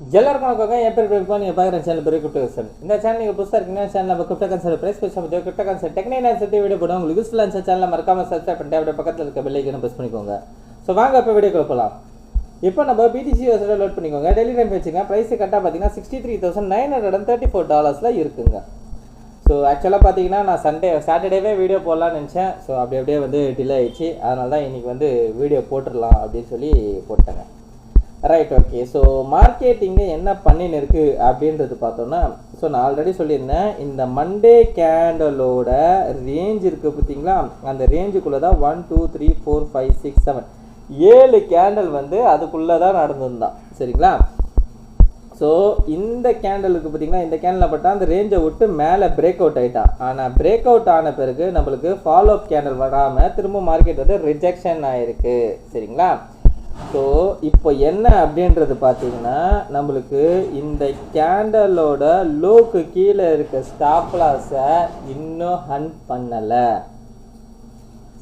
எல்லாருக்கும் வணக்கம். என் பேர் பிரேக் நீங்கள் பார்க்குற சேனல் பேர் கிரிப்டோ கன்சல்ட். இந்த சேனல் நீங்கள் புதுசாக இருக்கீங்கன்னா சேனல் நம்ம கிரிப்டோ கன்சல்ட் ப்ரைஸ் பேச முடியும். கிரிப்டோ கன்சல்ட் டெக்னிக்கல் சேர்த்து வீடியோ போடுவோம். உங்களுக்கு யூஸ்ஃபுல்லாக இருந்துச்சு சேனலில் மறக்காமல் சப்ஸ்கிரைப் பண்ணிட்டு அப்படியே பக்கத்தில் இருக்க பெல் ஐக்கனை ப்ரெஸ் பண்ணிக்கோங்க. ஸோ வாங்க இப்போ வீடியோ போகலாம். இப்போ நம்ம BTC யூஎஸ்டியில் லோட் பண்ணிக்கோங்க. டெய்லி டைம் வச்சுங்க. ப்ரைஸ் கரெக்டாக பார்த்தீங்கன்னா $63,934 இருக்குங்க. ஸோ ஆக்சுவலாக பார்த்தீங்கன்னா நான் சாட்டர்டேவே வீடியோ போடலான்னு நினச்சேன். ஸோ அப்படியே வந்து டிலே ஆயிடுச்சு. அதனால தான் இன்றைக்கி வந்து வீடியோ போட்டுடலாம் அப்படின்னு சொல்லி போட்டேங்க. Right, okay. ஸோ மார்க்கெட்டிங்கு என்ன பண்ணின்னு இருக்குது அப்படின்றது பார்த்தோன்னா, ஸோ நான் ஆல்ரெடி சொல்லியிருந்தேன், இந்த மண்டே கேண்டலோட ரேஞ்ச் இருக்குது பார்த்தீங்களா, அந்த ரேஞ்சுக்குள்ளே தான் 1 2 3 4 5 6 7 7 கேண்டல் வந்து அதுக்குள்ளே தான் நடந்துருந்தான். சரிங்களா? ஸோ இந்த கேண்டலுக்கு பார்த்தீங்கன்னா, இந்த கேண்டலில் பட்டால் அந்த ரேஞ்சை விட்டு மேலே பிரேக் அவுட் ஆகிட்டான். ஆனால் பிரேக் அவுட் ஆன பிறகு நம்மளுக்கு ஃபாலோ அப் கேண்டல் வராமல் திரும்ப மார்க்கெட் வந்து ரிஜெக்ஷன் ஆகிருக்கு. சரிங்களா? ஸோ இப்போ என்ன அப்படின்றது பார்த்தீங்கன்னா, நம்மளுக்கு இந்த கேண்டலோட லோக்கு கீழே இருக்க ஸ்டாப் லாஸை இன்னும் ஹண்ட் பண்ணலை.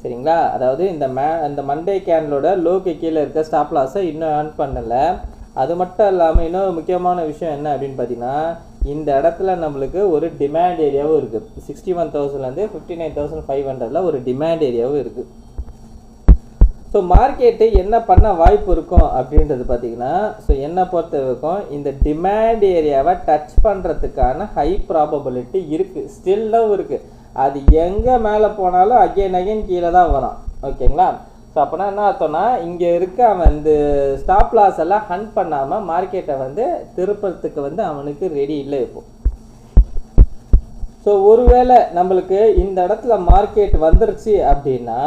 சரிங்களா? அதாவது இந்த மண்டே கேண்டலோட லோக்கு கீழே இருக்க ஸ்டாப் லாஸை இன்னும் ஹண்ட் பண்ணலை. அது மட்டும் இல்லாமல் இன்னொரு முக்கியமான விஷயம் என்ன அப்படின்னு பார்த்தீங்கன்னா, இந்த இடத்துல நம்மளுக்கு ஒரு டிமாண்ட் ஏரியாவும் இருக்குது. 61,000லேருந்து 59,500 ஒரு டிமாண்ட் ஏரியாவும் இருக்குது. ஸோ மார்க்கெட்டு என்ன பண்ண வாய்ப்பு இருக்கும் அப்படின்றது பார்த்தீங்கன்னா, ஸோ என்னை பொறுத்த வரைக்கும் இந்த டிமாண்ட் ஏரியாவை டச் பண்ணுறதுக்கான ஹை ப்ராபபிலிட்டி இருக்குது, ஸ்டில்லும் இருக்குது. அது எங்கே மேலே போனாலும் அகைன் கீழே தான் வரும். ஓகேங்களா? ஸோ அப்போனா என்ன அர்த்தம்னா, இங்கே இருக்க அவன் இந்த ஸ்டாப் லாஸ் எல்லாம் ஹண்ட் பண்ணாமல் மார்க்கெட்டை வந்து திருப்பறதுக்கு வந்து அவனுக்கு ரெடி இல்லை இப்போ. ஸோ ஒருவேளை நம்மளுக்கு இந்த இடத்துல மார்க்கெட் வந்துருச்சு அப்படின்னா,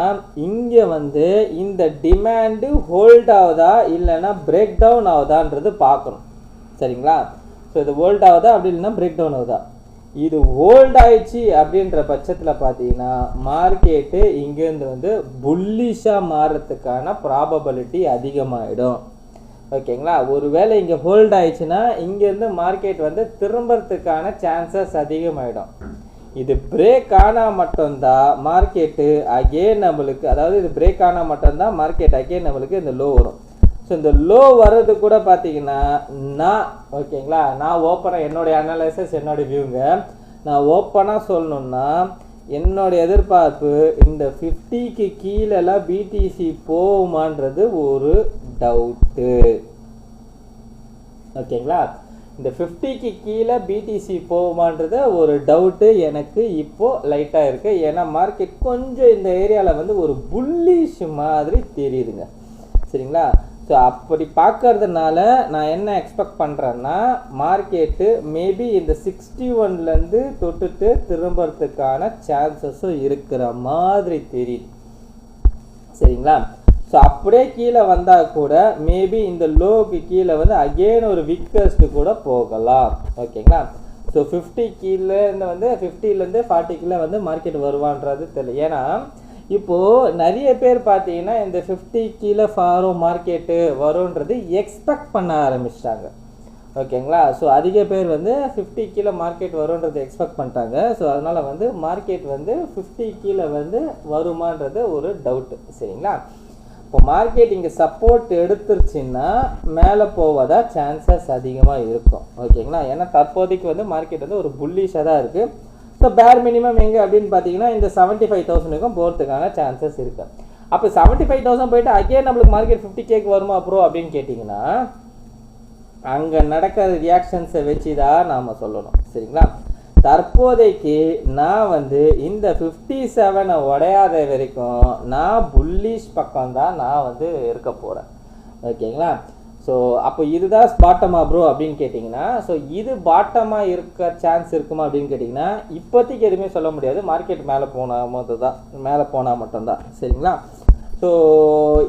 இங்கே வந்து இந்த டிமாண்டு ஹோல்ட் ஆகுதா இல்லைன்னா பிரேக் டவுன் ஆகுதான்றது பார்க்கணும். சரிங்களா? ஸோ இது ஹோல்ட் ஆகுதா அப்படி இல்லைன்னா பிரேக் டவுன் ஆகுதா. இது ஹோல்ட் ஆயிடுச்சு அப்படின்ற பட்சத்தில் பார்த்தீங்கன்னா, மார்க்கெட்டு இங்கேருந்து வந்து புல்லிஷாக மாறுறதுக்கான ப்ராபபிலிட்டி அதிகமாகிடும். ஓகேங்களா? ஒருவேளை இங்கே ஹோல்ட் ஆயிடுச்சுன்னா இங்கேருந்து மார்க்கெட் வந்து திரும்புறதுக்கான சான்சஸ் அதிகமாகிடும். இது பிரேக் ஆனால் மட்டும்தான் மார்க்கெட்டு அகெயின் நம்மளுக்கு, அதாவது இது பிரேக் ஆனால் மட்டும்தான் மார்க்கெட் அகெயின் நம்மளுக்கு இந்த லோ வரும். ஸோ இந்த லோ வர்றது கூட பார்த்தீங்கன்னா, ஓகேங்களா, நான் ஓப்பனாக என்னுடைய அனாலிசிஸ் என்னுடைய வியூங்க நான் ஓப்பனாக சொல்லணுன்னா, என்னுடைய எதிர்பார்ப்பு இந்த 50க்கு கீழெல்லாம் BTC போகுமான்றது ஒரு டவுட்டு. ஓகேங்களா? இந்த 50க்கு கீழே BTC போகுமான்றது ஒரு டவுட்டு எனக்கு இப்போது லைட்டாக இருக்குது. ஏன்னா மார்க்கெட் கொஞ்சம் இந்த ஏரியாவில் வந்து ஒரு புல்லிஷ் மாதிரி தெரியுதுங்க. சரிங்களா? ஸோ அப்படி பார்க்கறதுனால நான் என்ன எக்ஸ்பெக்ட் பண்ணுறேன்னா, மார்க்கெட்டு மேபி இந்த 61லேருந்து தொட்டுட்டு திரும்புறதுக்கான சான்சஸும் இருக்கிற மாதிரி தெரியுது. சரிங்களா? ஸோ அப்படியே கீழே வந்தால் கூட மேபி இந்த லோவுக்கு கீழே வந்து அகெயின் ஒரு வீக்கஸ்ட்டு கூட போகலாம். ஓகேங்களா? ஸோ 50 கீழேருந்து வந்து 50லேருந்து 40 கீழே வந்து மார்க்கெட் வருவான்றது தெரியல. ஏன்னா இப்போது நிறைய பேர் பார்த்தீங்கன்னா இந்த 50 கீழே மார்க்கெட்டு வரும்ன்றது எக்ஸ்பெக்ட் பண்ண ஆரம்பிச்சிட்டாங்க. ஓகேங்களா? ஸோ அதிக பேர் வந்து 50 கீழே மார்க்கெட் வரும்ன்றது எக்ஸ்பெக்ட் பண்ணிட்டாங்க. ஸோ அதனால் வந்து மார்க்கெட் வந்து 50 கீழே வந்து வருமானது ஒரு டவுட்டு. சரிங்களா? இப்போ மார்க்கெட் இங்கே சப்போர்ட் எடுத்துருச்சுன்னா மேலே போவதா சான்சஸ் அதிகமாக இருக்கும். ஓகேங்களா? ஏன்னா தற்போதைக்கு வந்து மார்க்கெட் வந்து ஒரு புல்லிஷாக தான் இருக்குது. ஸோ பேர் மினிமம் எங்கே அப்படின்னு பார்த்தீங்கன்னா இந்த 75,000க்கும் போகிறதுக்கான சான்சஸ் இருக்குது. அப்போ 75,000 போயிட்டு அகெயின் நம்மளுக்கு மார்க்கெட் 50Kக்கு வருமா ப்ரோ அப்படின்னு கேட்டிங்கன்னா, அங்கே நடக்கிற ரியாக்ஷன்ஸை வச்சு தான் நாம் சொல்லணும். சரிங்களா? தற்போதைக்கு நான் வந்து இந்த 57 உடையாத வரைக்கும் நான் புல்லிஷ் பக்கம் தான் நான் வந்து இருக்க போகிறேன். ஓகேங்களா? ஸோ அப்போ இதுதான் பாட்டமா ப்ரோ அப்படின்னு கேட்டிங்கன்னா, ஸோ இது பாட்டமாக இருக்க சான்ஸ் இருக்குமா அப்படின்னு கேட்டிங்கன்னா, இப்போதைக்கு எதுவுமே சொல்ல முடியாது. மார்க்கெட் மேலே போனால் மட்டும்தான். சரிங்களா? ஸோ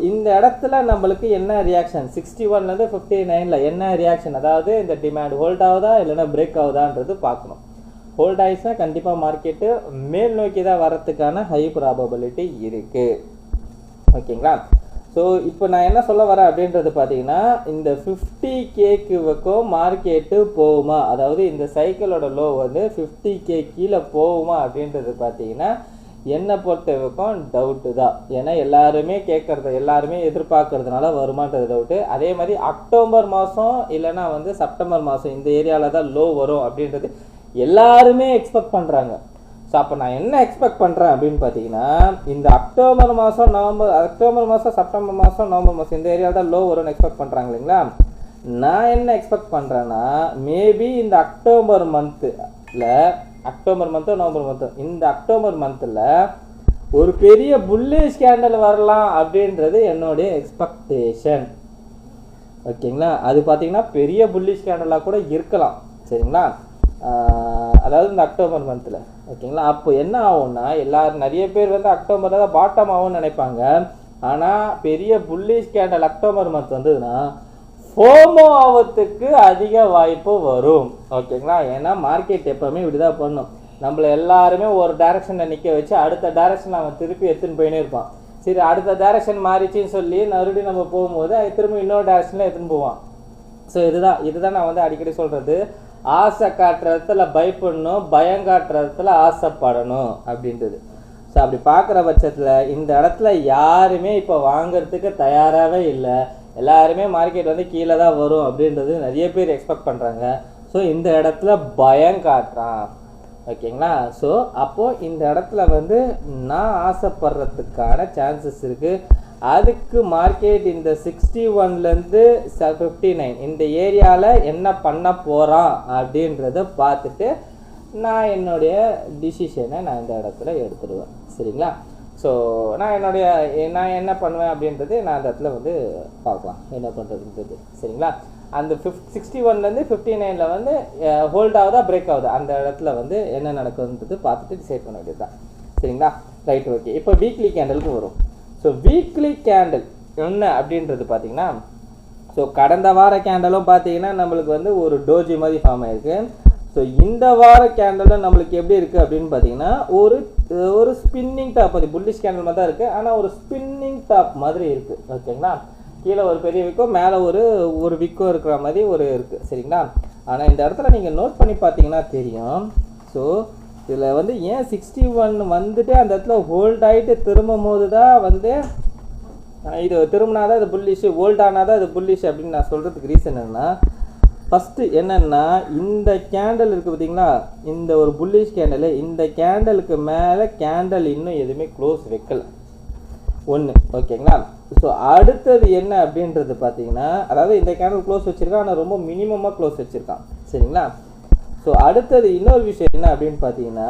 இந்த இடத்துல நம்மளுக்கு என்ன ரியாக்ஷன், 61லேருந்து 59 என்ன ரியாக்ஷன், அதாவது இந்த டிமாண்ட் ஹோல்ட் ஆகுதா இல்லைன்னா பிரேக் ஆகுதான்றது பார்க்கணும். ஹோல்ட் ஆயிடுச்சுன்னா கண்டிப்பாக மார்க்கெட்டு மேல் நோக்கி தான் வரத்துக்கான ஹை ப்ராபபிலிட்டி இருக்குது. ஓகேங்களா? ஸோ இப்போ நான் என்ன சொல்ல வரேன் அப்படின்றது பார்த்தீங்கன்னா, இந்த 50Kக்கும் மார்க்கெட்டு போகுமா, அதாவது இந்த சைக்கிளோட லோ வந்து 50K கீழே போகுமா அப்படின்றது பார்த்தீங்கன்னா, என்னை பொறுத்த வரைக்கும் டவுட்டு தான். ஏன்னா எல்லாருமே கேட்குறது, எல்லாருமே எதிர்பார்க்கறதுனால வருமானது டவுட்டு. அதே மாதிரி அக்டோபர் மாதம் இல்லைன்னா வந்து செப்டம்பர் மாதம் இந்த ஏரியாவில் தான் லோ வரும் அப்படின்றது எல்லாருமே எக்ஸ்பெக்ட் பண்ணுறாங்க. ஸோ அப்போ நான் என்ன எக்ஸ்பெக்ட் பண்ணுறேன் அப்படின்னு பார்த்தீங்கன்னா, இந்த அக்டோபர் மாதம் செப்டம்பர் மாதம் நவம்பர் மாதம் இந்த ஏரியாவில் தான் லோ வரும்னு எக்ஸ்பெக்ட் பண்ணுறாங்க இல்லைங்களா. நான் என்ன எக்ஸ்பெக்ட் பண்ணுறேன்னா, மேபி இந்த அக்டோபர் நவம்பர் மந்த்தோ இந்த அக்டோபர் மந்தில் ஒரு பெரிய புல்லிஷ் கேண்டல் வரலாம் அப்படின்றது என்னுடைய எக்ஸ்பெக்டேஷன். ஓகேங்களா. அது பார்த்தீங்கன்னா பெரிய புல்லிஷ் கேண்டலாக கூட இருக்கலாம். சரிங்களா. அதாவது இந்த அக்டோபர் மந்தில். ஓகேங்களா. அப்போ என்ன ஆகும்னா, எல்லாரும் நிறைய பேர் வந்து அக்டோபரில் தான் பாட்டம் ஆகும்னு நினைப்பாங்க. ஆனால் பெரிய புல்லிஷ் கேண்டல் அக்டோபர் மந்த் வந்ததுன்னா ஃபோமோ ஆகிறதுக்கு அதிக வாய்ப்பு வரும். ஓகேங்களா. ஏன்னா மார்க்கெட் எப்போவுமே இப்படிதான் பண்ணும். நம்மளை எல்லாருமே ஒரு டைரக்ஷனில் நிற்க வச்சு அடுத்த டைரக்ஷன் அவன் திருப்பி எடுத்துன்னு போயினே இருப்பான். சரி, அடுத்த டைரக்ஷன் மாறிச்சின்னு சொல்லி மறுபடியும் நம்ம போகும்போது அது திரும்ப இன்னொரு டைரக்ஷனில் எடுத்துன்னு போவான். ஸோ இதுதான் நான் வந்து அடிக்கடி சொல்கிறது, ஆசை காட்டுறதுல பயப்படணும், பயம் காட்டுறதுல ஆசைப்படணும் அப்படின்றது. ஸோ அப்படி பார்க்குற பட்சத்தில் இந்த இடத்துல யாருமே இப்போ வாங்கிறதுக்கு தயாராகவே இல்லை. எல்லாருமே மார்க்கெட் வந்து கீழே தான் வரும் அப்படின்றது நிறைய பேர் எக்ஸ்பெக்ட் பண்ணுறாங்க. ஸோ இந்த இடத்துல பயம் காட்டுறான். ஓகேங்களா. ஸோ அப்போது இந்த இடத்துல வந்து நான் ஆசைப்படுறதுக்கான சான்சஸ் இருக்குது. அதுக்கு மார்க்கெட் இந்த 61லேருந்து 59 இந்த ஏரியாவில் என்ன பண்ண போகிறான் அப்படின்றத பார்த்துட்டு நான் என்னுடைய டிசிஷனை நான் இந்த இடத்துல எடுத்துடுவேன். சரிங்களா. ஸோ நான் என்ன பண்ணுவேன் அப்படின்றது நான் அந்த இடத்துல வந்து பார்க்கலாம் என்ன பண்ணுறதுன்றது. சரிங்களா. அந்த 61லேருந்து 59 வந்து ஹோல்ட் ஆகுதா பிரேக் ஆகுதா அந்த இடத்துல வந்து என்ன நடக்குதுன்றது பார்த்துட்டு டிசைட் பண்ண வேண்டியது தான். சரிங்களா. ரைட். ஓகே. இப்போ வீக்லி கேண்டலுக்கு வரும். ஸோ வீக்லி கேண்டில் என்ன அப்படின்றது பார்த்தீங்கன்னா, ஸோ கடந்த வார கேண்டலும் பார்த்தீங்கன்னா நம்மளுக்கு வந்து ஒரு டோஜி மாதிரி ஃபார்ம் ஆயிருக்கு. ஸோ இந்த வார கேண்டலும் நம்மளுக்கு எப்படி இருக்குது அப்படின்னு பார்த்தீங்கன்னா, ஒரு ஸ்பின்னிங் டாப், அது புல்லிஷ் கேண்டல் மாதிரி தான் இருக்குது. ஆனால் ஒரு ஸ்பின்னிங் டாப் மாதிரி இருக்குது. ஓகேங்களா. கீழே ஒரு பெரிய விக்கோ, மேலே ஒரு விக்கோ இருக்கிற மாதிரி இருக்குது. சரிங்களா. ஆனால் இந்த இடத்துல நீங்கள் நோட் பண்ணி பார்த்தீங்கன்னா தெரியும். ஸோ இதில் வந்து ஏன் 61 வந்துட்டு அந்த இடத்துல ஹோல்ட் ஆகிட்டு திரும்பும் போது தான் வந்து இது திரும்பினாதான் இது புல்லிஷ், ஹோல்ட் ஆனால் தான் இது புல்லிஷ் அப்படின்னு நான் சொல்கிறதுக்கு ரீசன் என்னென்னா, ஃபஸ்ட்டு என்னென்னா இந்த கேண்டல் இருக்குது பார்த்தீங்களா, இந்த ஒரு புல்லிஷ் கேண்டலு, இந்த கேண்டலுக்கு மேலே கேண்டல் இன்னும் எதுவுமே க்ளோஸ் வைக்கலை ஒன்று. ஓகேங்களா. ஸோ அடுத்தது என்ன அப்படின்றது பார்த்தீங்கன்னா, அதாவது இந்த கேண்டல் க்ளோஸ் வச்சுருக்கான், ஆனால் ரொம்ப மினிமமாக க்ளோஸ் வச்சுருக்கான். சரிங்களா. ஸோ அடுத்தது இன்னொரு விஷயம் என்ன அப்படின்னு பார்த்தீங்கன்னா,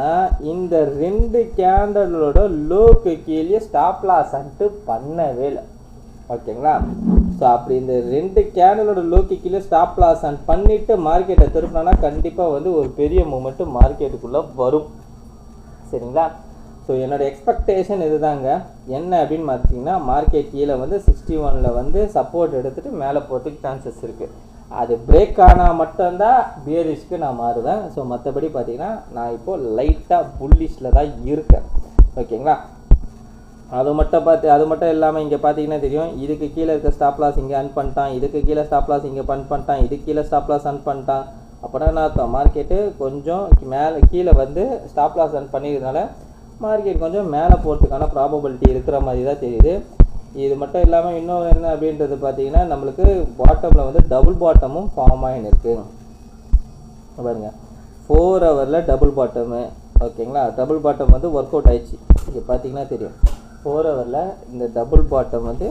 இந்த 2 கேண்டலோட லோக்கு கீழே ஸ்டாப் லாஸ் அன்ட்டு பண்ணவே இல்லை. ஓகேங்களா. ஸோ அப்படி இந்த 2 கேண்டலோட லோக்கு கீழே ஸ்டாப் லாஸ் அண்ட் பண்ணிவிட்டு மார்க்கெட்டை திருப்பினா கண்டிப்பாக வந்து ஒரு பெரிய மூமெண்ட்டு மார்க்கெட்டுக்குள்ளே வரும். சரிங்களா. ஸோ என்னோடய எக்ஸ்பெக்டேஷன் இதுதாங்க. என்ன அப்படின்னு பார்த்தீங்கன்னா, மார்க்கெட் கீழே வந்து 61 வந்து சப்போர்ட் எடுத்துகிட்டு மேலே போகிறதுக்கு சான்சஸ் இருக்குது. அது பிரேக் ஆனால் மட்டும்தான் பியரிஷ்க்கு நான் மாறுவேன். ஸோ மற்றபடி பார்த்தீங்கன்னா நான் இப்போது லைட்டாக புல்லிஷில் தான் இருக்கேன். ஓகேங்களா. அது மட்டும் இல்லாமல் இங்கே பார்த்தீங்கன்னா தெரியும், இதுக்கு கீழே இருக்க ஸ்டாப் லாஸ் இங்கே அன் பண்ணிட்டான், இதுக்கு கீழே ஸ்டாப் லாஸ் இங்கே பண்ணிட்டான், இதுக்கு கீழே ஸ்டாப் லாஸ் அன் பண்ணிட்டான். அப்படின்னா நான் மார்க்கெட்டு கொஞ்சம் கீழே வந்து ஸ்டாப் லாஸ் அன் பண்ணிக்கிறதுனால மார்க்கெட் கொஞ்சம் மேலே போகிறதுக்கான ப்ராபபிலிட்டி இருக்கிற மாதிரி தான் தெரியுது. இது மட்டும் இல்லாமல் இன்னொன்று என்ன அப்படின்றது பார்த்தீங்கன்னா, நம்மளுக்கு பாட்டமில் வந்து டபுள் பாட்டமும் ஃபார்ம் ஆகின்னு இருக்குது பாருங்க. 4 ஹவரில் டபுள் பாட்டமு. ஓகேங்களா. டபுள் பாட்டம் வந்து ஒர்க் அவுட் ஆயிடுச்சு. இங்கே பார்த்தீங்கன்னா தெரியும், 4 ஹவரில் இந்த டபுள் பாட்டம் வந்து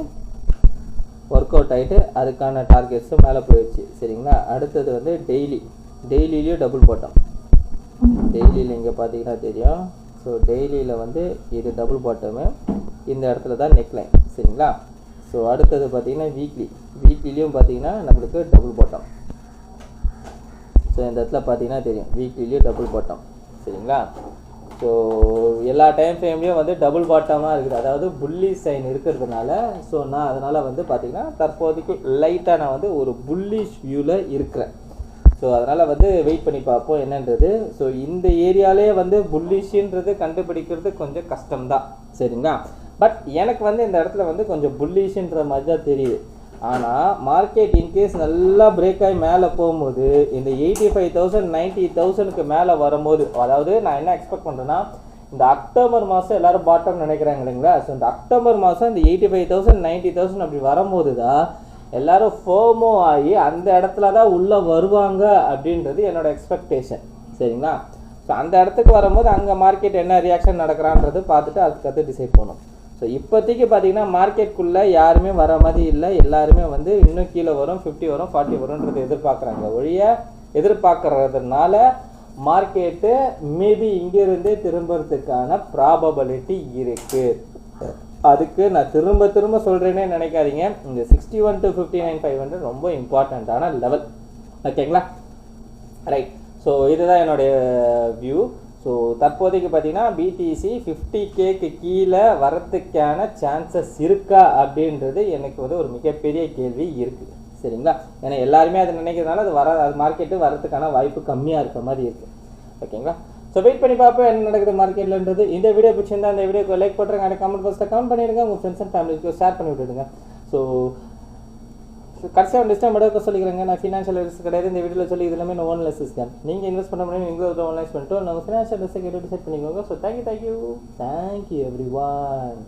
ஒர்க் அவுட் ஆகிட்டு அதுக்கான டார்கெட்ஸும் மேலே போயிடுச்சு. சரிங்களா. அடுத்தது வந்து டெய்லியிலையும் டபுள் பாட்டம். டெய்லியில் இங்கே பார்த்தீங்கன்னா தெரியும். ஸோ டெய்லியில் வந்து இது டபுள் பாட்டமு, இந்த இடத்துல தான் நெக்லைன். சரிங்களா. ஸோ அடுத்தது பார்த்தீங்கன்னா வீக்லிலையும் பார்த்தீங்கன்னா நம்மளுக்கு டபுள் பாட்டம். ஸோ இந்த இடத்துல பார்த்தீங்கன்னா தெரியும், வீக்லிலையும் டபுள் பாட்டம். சரிங்களா. ஸோ எல்லா டைம் ஃப்ரேம்லேயும் வந்து டபுள் பாட்டமாக இருக்குது, அதாவது புல்லிஷ் சைன் இருக்கிறதுனால. ஸோ நான் அதனால் வந்து பார்த்திங்கன்னா தற்போதைக்கு லைட்டாக நான் வந்து ஒரு புல்லிஷ் வியூவில் இருக்கிறேன். ஸோ அதனால் வந்து வெயிட் பண்ணி பார்ப்போம் என்னன்றது. ஸோ இந்த ஏரியாலே வந்து புல்லிஷ்ன்றது கண்டுபிடிக்கிறது கொஞ்சம் கஷ்டம்தான். சரிங்களா. பட் எனக்கு வந்து இந்த இடத்துல வந்து கொஞ்சம் புல்லிஷ்ன்ற மாதிரி தான் தெரியுது. ஆனால் மார்க்கெட் இன்கேஸ் நல்லா பிரேக் ஆகி மேலே போகும்போது இந்த 85,000 90,000க்கு மேலே வரும்போது, அதாவது நான் என்ன எக்ஸ்பெக்ட் பண்ணுறேன்னா, இந்த அக்டோபர் மாதம் எல்லாரும் பாட்டம் நினைக்கிறாங்க இல்லைங்களா? ஸோ இந்த அக்டோபர் மாதம் இந்த 85,000 90,000 அப்படி வரும்போது தான் எல்லாரும் ஃபோமோ ஆகி அந்த இடத்துல தான் உள்ளே வருவாங்க அப்படின்றது என்னோட எக்ஸ்பெக்டேஷன். சரிங்களா? ஸோ அந்த இடத்துக்கு வரும்போது அங்கே மார்க்கெட் என்ன ரியாக்ஷன் நடக்கிறான்றது பார்த்துட்டு அதுக்கு டிசைட் பண்ணும். ஸோ இப்போதைக்கு பார்த்தீங்கன்னா மார்க்கெட்டுக்குள்ளே யாருமே வர மாதிரி இல்லை. எல்லாருமே வந்து இன்னும் கீழே வரும், 50 வரும், 40 வரும்ன்றது எதிர்பார்க்குறாங்க. எதிர்பார்க்கறதுனால மார்க்கெட்டு மேபி இங்கிருந்தே திரும்புறதுக்கான ப்ராபபிலிட்டி இருக்குது. அதுக்கு நான் திரும்ப சொல்கிறேன்னே நினைக்காதீங்க. இந்த 61 to 59,500 ரொம்ப இம்பார்ட்டண்ட்டான லெவல். ஓகேங்களா? ரைட். ஸோ இதுதான் என்னுடைய வியூ. ஸோ தற்போதைக்கு பார்த்தீங்கன்னா பிடிசி 50Kக்கு கீழே வரத்துக்கான சான்சஸ் இருக்கா அப்படின்றது எனக்கு வந்து ஒரு மிகப்பெரிய கேள்வி இருக்குது. சரிங்களா? ஏன்னா எல்லாருமே அதை நினைக்கிறதுனால அது மார்க்கெட்டு வரதுக்கான வாய்ப்பு கம்மியாக இருக்க மாதிரி இருக்குது. ஓகேங்களா? ஸோ வெயிட் பண்ணி பார்ப்போம் என்ன நடக்குது மார்க்கெட்லன்றது. இந்த வீடியோ பிடிச்சிருந்தா அந்த வீடியோக்கு லைக் பண்ணுறேங்க, அந்த கமெண்ட் பாக்ஸில் கமெண்ட் பண்ணிடுங்க, உங்கள் ஃப்ரெண்ட்ஸ் அண்ட் ஃபேமிலிக்கு ஷேர் பண்ணி விட்டுடுங்க. ஸோ கடைசியாக டிஸ்டர்ப் மட்டும் சொல்லிக்கிறேங்க, நான் ஃபினான்ஷியல் ரிஸ்க் கிடையாது. இந்த வீடியோவில் சொல்லி எல்லாமே நான் ஓன் லெஸ் தான். நீங்கள் இன்வெஸ்ட் பண்ண முடியும், நீங்களும் ஓன் லைஸ் பண்ணிட்டு நாங்கள் ஃபினான்ஷியல் ரிஸ்க் டிசைட் பண்ணிக்கோங்க. So thank you every one.